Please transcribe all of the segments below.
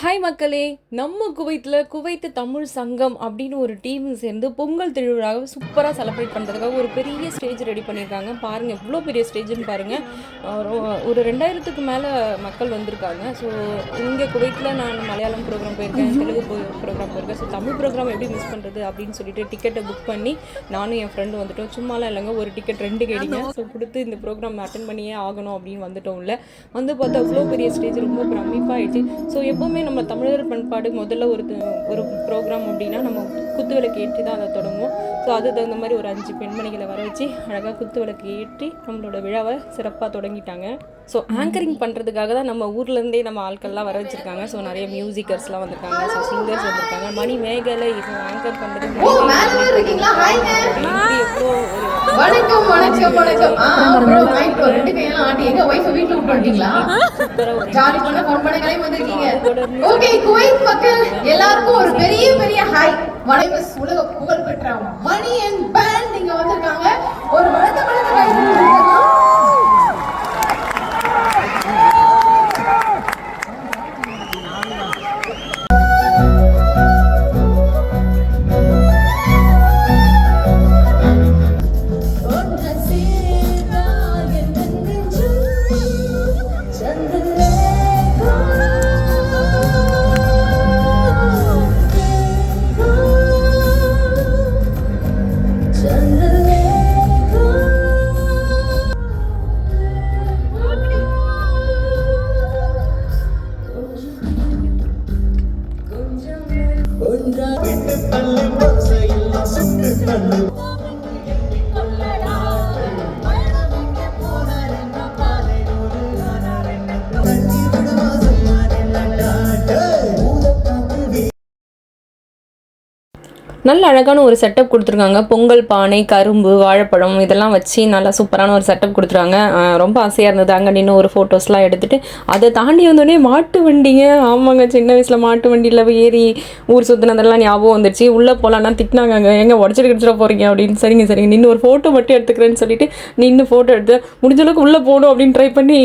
Hi மக்களே, நம்ம Kuwait Tamil சங்கம் அப்படின்னு ஒரு டீம் சேர்ந்து பொங்கல் திருவிழாவை சூப்பராக செலிப்ரேட் பண்ணுறதுக்காக ஒரு பெரிய ஸ்டேஜ் ரெடி பண்ணியிருக்காங்க. பாருங்கள் எவ்வளோ பெரிய ஸ்டேஜ்னு பாருங்கள். ஒரு 2000க்கு மேலே மக்கள் வந்திருக்காங்க. ஸோ இங்கே குவைத்தில் நான் மலையாளம் ப்ரோக்ராம் போயிருக்கேன், தெலுங்கு ப்ரோக்ராம் போயிருக்கேன். ஸோ தமிழ் ப்ரோக்ராம் எப்படி மிஸ் பண்ணுறது அப்படின்னு சொல்லிட்டு டிக்கெட்டை புக் பண்ணி நானும் என் ஃப்ரெண்டு வந்துட்டோம். சும்மாலாம் இல்லைங்க, ஒரு டிக்கெட் 2 கேடிங்க. ஸோ கொடுத்து இந்த ப்ரோக்ராம் அட்டன் பண்ணியே ஆகணும் அப்படின்னு வந்துட்டோம். இல்லை வந்து பார்த்தா அவ்வளோ பெரிய ஸ்டேஜ், ரொம்ப பிரமிப்பாகிடுச்சு. ஸோ எப்போவுமே நம்ம தமிழர் பண்பாடு முதல்ல ஒரு ப்ரோக்ராம் அப்படின்னா நம்ம குத்து விளக்கு ஏற்றி தான் அதை தொடங்குவோம். ஸோ அது தகுந்த மாதிரி ஒரு 5 பெண்மணிகளை வர வச்சு அழகாக குத்து விளக்கு ஏற்றி நம்மளோட விழாவை சிறப்பாக தொடங்கிட்டாங்க. ஸோ ஆங்கரிங் பண்ணுறதுக்காக தான் நம்ம ஊர்லேருந்தே நம்ம ஆட்கள்லாம் வர வச்சுருக்காங்க. ஸோ நிறைய மியூசிக்கர்ஸ்லாம் வந்திருக்காங்க, ஸோ சிங்கர்ஸ் வந்திருக்காங்க. மணி மேகலை இது ஆங்கர் பண்ணுறது எல்லாருக்கும் ஒரு பெரிய பெரிய ஹாய். உலக புகழ் பெற்ற மணி அண்ட் பேண்ட் இங்க வந்திருக்காங்க. ஒரு வளர்த்த நல்ல அழகான ஒரு செட்டப் கொடுத்துருக்காங்க. பொங்கல் பானை, கரும்பு, வாழைப்பழம் இதெல்லாம் வச்சு நல்லா சூப்பரான ஒரு செட்டப் கொடுத்துருக்காங்க. ரொம்ப ஆசையாக இருந்தது அங்கே நின்று ஒரு ஃபோட்டோஸ்லாம் எடுத்துகிட்டு. அதை தாண்டி வந்தோடனே மாட்டு வண்டிங்க. ஆமாங்க, சின்ன வயசில் மாட்டு வண்டியில் ஏறி ஊர் சுற்றினதெல்லாம் ஞாபகம் வந்துடுச்சு. உள்ளே போகலான்னா திட்டினாங்க, அங்கே எங்கே உடச்சிட்டு கிடச்சிட போகிறீங்க அப்படின்னு. சரிங்க நின்று ஒரு ஃபோட்டோ மட்டும் எடுத்துக்கிறேன்னு சொல்லிட்டு நின்று ஃபோட்டோ எடுத்து முடிஞ்ச அளவுக்கு உள்ளே போகணும் அப்படின்னு ட்ரை பண்ணி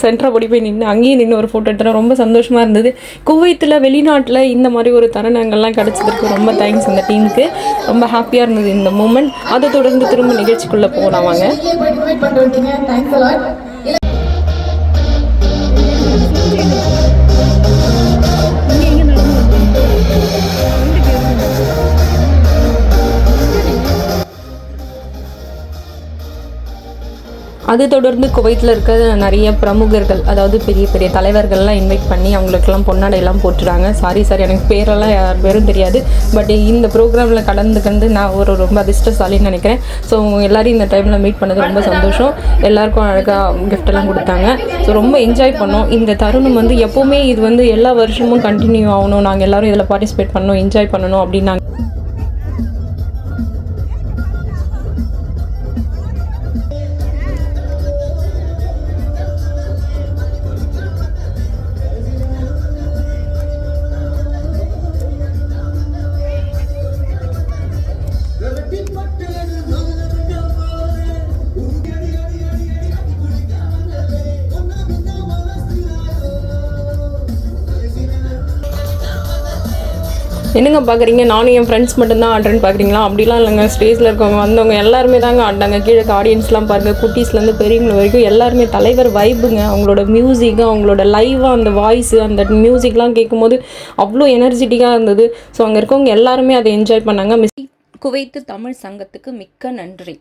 சென்டராக ஓடி போய் நின்று அங்கேயும் நின்று ஒரு ஃபோட்டோ எடுத்துகிறேன். ரொம்ப சந்தோஷமாக இருந்தது. குவைத்தில் வெளிநாட்டில் இந்த மாதிரி ஒரு தருணங்கள்லாம் கிடச்சதுக்கு ரொம்ப தேங்க்ஸ். இந்த டீமுக்கு ரொம்ப ஹாப்பியாக இருந்தது இந்த மூமெண்ட். அதை தொடர்ந்து திரும்ப நிகழ்ச்சிக்குள்ளே போகலாம் வாங்க. அது தொடர்ந்து குவைத்தில் இருக்க நிறைய பிரமுகர்கள், அதாவது பெரிய பெரிய தலைவர்கள்லாம் இன்வைட் பண்ணி அவங்களுக்கெல்லாம் பொன்னாடையெல்லாம் போட்டுறாங்க. சாரி எனக்கு பேரெல்லாம் யார் பேரும் தெரியாது. பட் இந்த ப்ரோக்ராமில் கலந்துக்கந்து நான் ரொம்ப அதிர்ஷ்டசாலின்னு நினைக்கிறேன். ஸோ எல்லோரும் இந்த டைமில் மீட் பண்ணது ரொம்ப சந்தோஷம். எல்லாருக்கும் அழகாக கிஃப்டெல்லாம் கொடுத்தாங்க. ஸோ ரொம்ப என்ஜாய் பண்ணோம். இந்த தருணம் எப்போவுமே இது எல்லா வருஷமும் கண்டினியூ ஆகணும். நாங்கள் எல்லோரும் இதில் பார்ட்டிசிபேட் பண்ணணும், என்ஜாய் பண்ணணும் அப்படின்னு நாங்கள் என்னங்க பார்க்குறீங்க, நானும் என் ஃப்ரெண்ட்ஸ் மட்டும்தான் ஆடுறேன்னு பார்க்குறீங்களா? அப்படிலாம் இல்லைங்க. ஸ்டேஜில் இருக்கவங்க வந்தவங்க எல்லாருமே தாங்க ஆடினாங்க. கீழே ஆடியன்ஸ்லாம் பாருங்கள், குட்டீஸ்லேருந்து பெரியவங்க வரைக்கும் எல்லாருமே தலைவர் வைப்புங்க. அவங்களோட மியூசிக்கு, அவங்களோட லைவாக அந்த வாய்ஸு, அந்த மியூசிக்லாம் கேட்கும்போது அவ்வளோ எனர்ஜெட்டிக்காக இருந்தது. ஸோ அங்கே இருக்கவங்க எல்லாருமே அதை என்ஜாய் பண்ணாங்க. குவைத்து தமிழ் சங்கத்துக்கு மிக்க நன்றி.